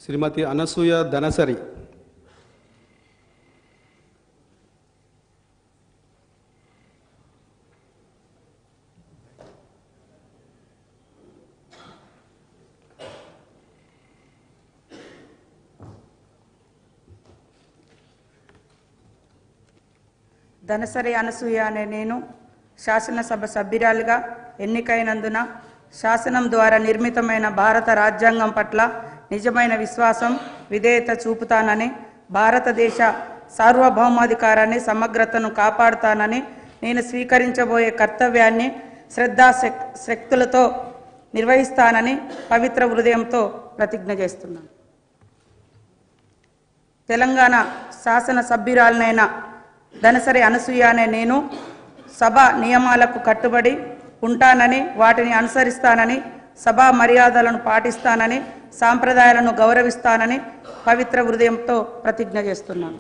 శ్రీమతి అనసూయ ధనసరి. ధనసరి అనసూయ అనే నేను శాసనసభ సభ్యురాలిగా ఎన్నికైనందున శాసనం ద్వారా నిర్మితమైన భారత రాజ్యాంగం పట్ల నిజమైన విశ్వాసం, విధేయత చూపుతానని, భారతదేశ సార్వభౌమాధికారాన్ని, సమగ్రతను కాపాడుతానని, నేను స్వీకరించబోయే కర్తవ్యాన్ని శ్రద్ధాశక్తులతో నిర్వహిస్తానని పవిత్ర హృదయంతో ప్రతిజ్ఞ చేస్తున్నాను. తెలంగాణ శాసన సభ్యురాలనైన ధనసరి అనసూయ అనే నేను సభ నియమాలకు కట్టుబడి ఉంటానని, వాటిని అనుసరిస్తానని, సభా మర్యాదలను పాటిస్తానని, సాంప్రదాయాలను గౌరవిస్తానని పవిత్ర హృదయంతో ప్రతిజ్ఞ చేస్తున్నాను.